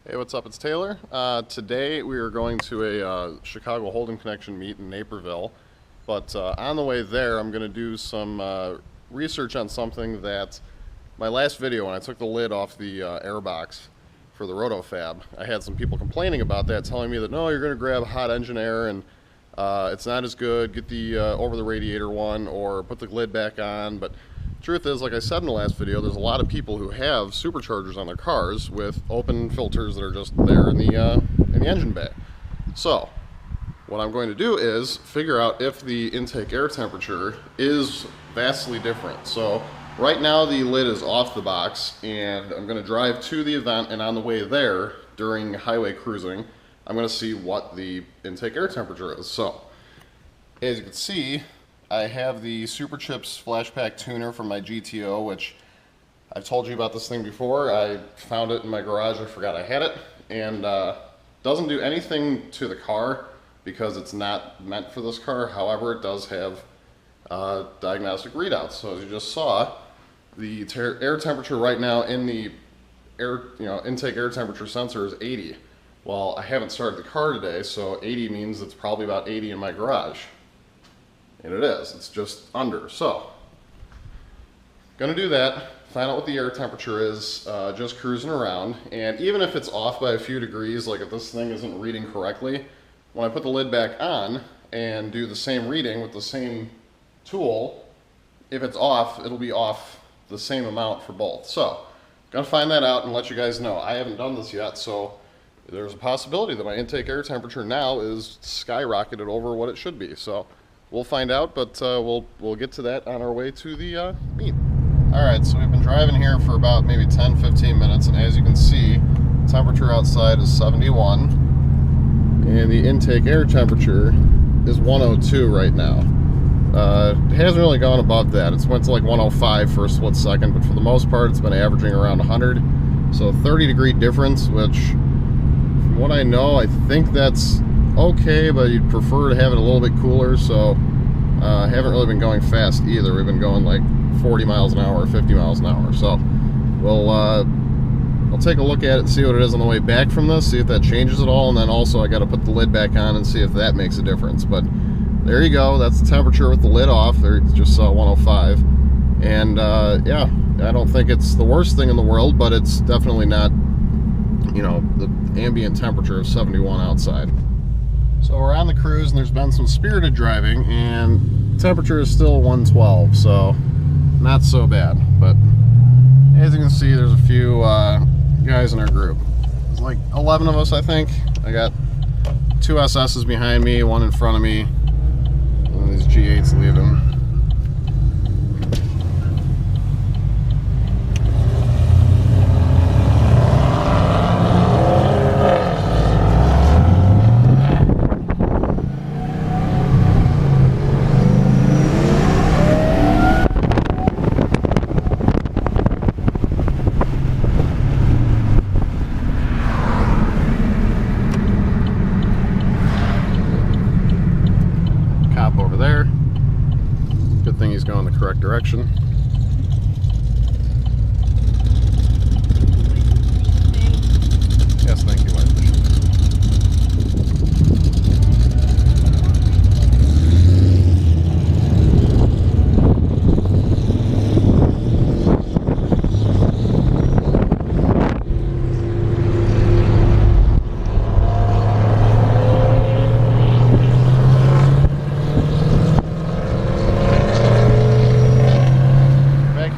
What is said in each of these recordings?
Hey, what's up? It's Taylor. Today we are going to a Chicago Hold'em Connection meet in Naperville, but on the way there I'm going to do some research on something that my last video, when I took the lid off the airbox for the RotoFab, I had some people complaining about that, telling me that no, you're going to grab hot engine air and it's not as good, get the over the radiator one or put the lid back on. But truth is, like I said in the last video, there's a lot of people who have superchargers on their cars with open filters that are just there in the engine bay. So what I'm going to do is figure out if the intake air temperature is vastly different. So right now the lid is off the box, and I'm going to drive to the event, and on the way there during highway cruising I'm going to see what the intake air temperature is. So as you can see, I have the Super Chips Flash Pack tuner from my GTO, which I've told you about this thing before. I found it in my garage, I forgot I had it, and doesn't do anything to the car because it's not meant for this car. However, it does have diagnostic readouts. So as you just saw, the air temperature right now in the intake air temperature sensor is 80. Well, I haven't started the car today, so 80 means it's probably about 80 in my garage. And it is, it's just under. So, gonna do that, find out what the air temperature is, just cruising around. And even if it's off by a few degrees, like if this thing isn't reading correctly, when I put the lid back on and do the same reading with the same tool, if it's off, it'll be off the same amount for both. So, gonna find that out and let you guys know. I haven't done this yet, so there's a possibility that my intake air temperature now is skyrocketed over what it should be. So we'll find out, but we'll get to that on our way to the meet. All right, so we've been driving here for about maybe 10-15 minutes, and as you can see, temperature outside is 71, and the intake air temperature is 102 right now. It hasn't really gone above that. It's went to like 105 for a split second, but for the most part, it's been averaging around 100. So 30-degree difference, which from what I know, I think that's okay, but you'd prefer to have it a little bit cooler. So haven't really been going fast either. We've been going like 40 miles an hour, 50 miles an hour. So we'll take a look at it and see what it is on the way back from this, see if that changes at all, and then also I got to put the lid back on and see if that makes a difference. But there you go, that's the temperature with the lid off. There, it's just 105, and yeah, I don't think it's the worst thing in the world, but it's definitely not, you know, the ambient temperature of 71 outside. So we're on the cruise, and there's been some spirited driving, and temperature is still 112, so not so bad. But as you can see, there's a few guys in our group. There's like 11 of us, I think. I got 2 SS's behind me, 1 in front of me, and these G8s leaving. Over there. Good thing he's going the correct direction. Yes, thank you, wife.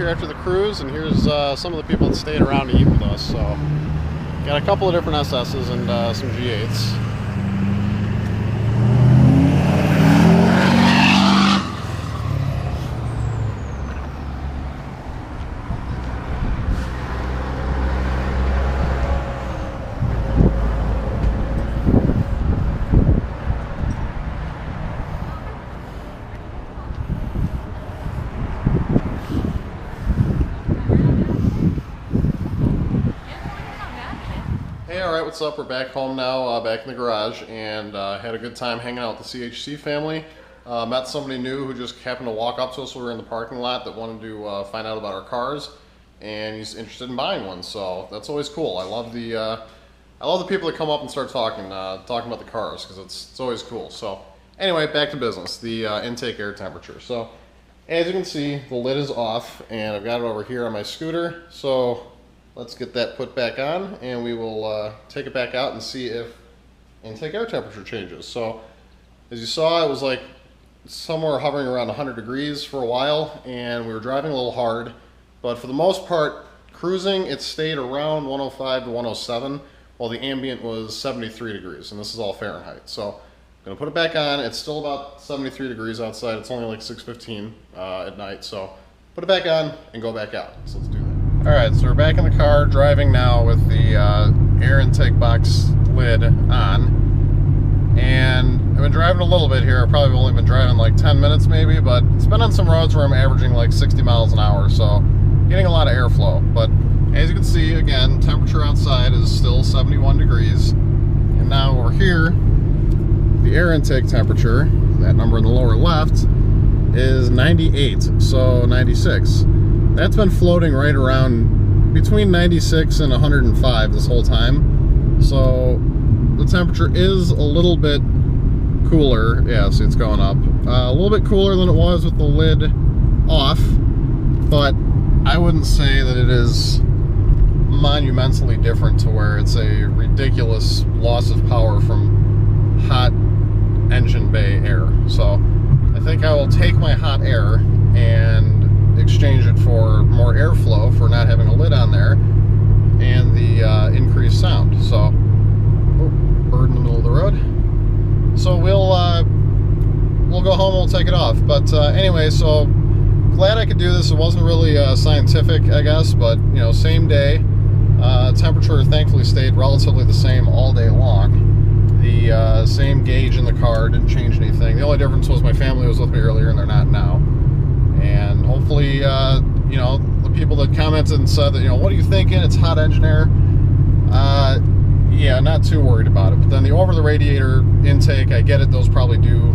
After the cruise, and here's some of the people that stayed around to eat with us. So got a couple of different SS's and some G8s. Hey, alright, what's up? We're back home now, back in the garage, and had a good time hanging out with the CHC family. Met somebody new who just happened to walk up to us while we were in the parking lot that wanted to find out about our cars, and he's interested in buying one, so that's always cool. I love the I love the people that come up and start talking about the cars, because it's always cool. So anyway, back to business, the intake air temperature. So as you can see, the lid is off, and I've got it over here on my scooter. So let's get that put back on, and we will take it back out and see if intake air temperature changes. So as you saw, it was like somewhere hovering around 100 degrees for a while, and we were driving a little hard, but for the most part, cruising, it stayed around 105 to 107, while the ambient was 73 degrees, and this is all Fahrenheit. So I'm gonna put it back on. It's still about 73 degrees outside. It's only like 6:15 at night, so put it back on and go back out. So let's do that. All right, so we're back in the car, driving now with the air intake box lid on. And I've been driving a little bit here. I've probably only been driving like 10 minutes maybe, but it's been on some roads where I'm averaging like 60 miles an hour, so getting a lot of airflow. But as you can see, again, temperature outside is still 71 degrees. And now over here, the air intake temperature, that number in the lower left, is 98, so 96. That's been floating right around between 96 and 105 this whole time. So the temperature is a little bit cooler. Yeah, see, it's going up. A little bit cooler than it was with the lid off, but I wouldn't say that it is monumentally different to where it's a ridiculous loss of power from hot engine bay air. So I think I will take my hot air and exchange it for more airflow for not having a lid on there and the increased sound. So bird in the middle of the road. So we'll go home and we'll take it off. But anyway, so glad I could do this. It wasn't really scientific, I guess, but you know, same day. Temperature thankfully stayed relatively the same all day long. The same gauge in the car didn't change anything. The only difference was my family was with me earlier and they're not now. And hopefully, you know, the people that commented and said that, you know, what are you thinking? It's hot engine air. Yeah, not too worried about it. But then the over-the-radiator intake, I get it, those probably do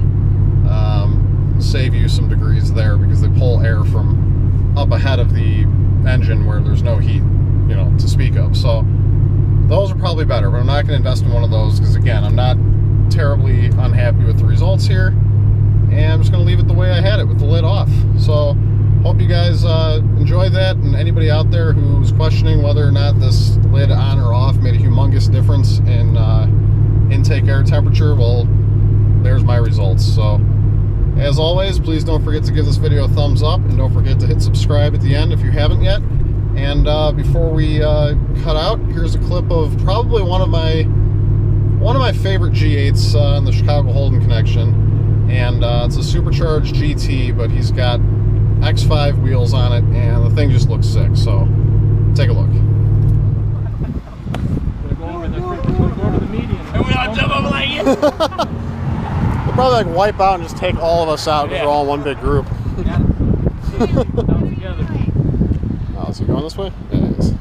save you some degrees there because they pull air from up ahead of the engine where there's no heat, you know, to speak of. So those are probably better, but I'm not going to invest in one of those because, again, I'm not terribly unhappy with the results here. And I'm just going to leave it the way I had it with the lid off. So hope you guys enjoyed that, and anybody out there who's questioning whether or not this lid on or off made a humongous difference in intake air temperature, well, there's my results. So as always, please don't forget to give this video a thumbs up, and don't forget to hit subscribe at the end if you haven't yet. And before we cut out, here's a clip of probably one of my favorite G8s in the Chicago Holden connection. And it's a supercharged GT, but he's got X5 wheels on it, and the thing just looks sick. So take a look. Go over the median. And we all jump over like it. They'll probably like wipe out and just take all of us out because we're all in one big group. Yeah. Down together. Oh, is he going this way? Yeah, it is.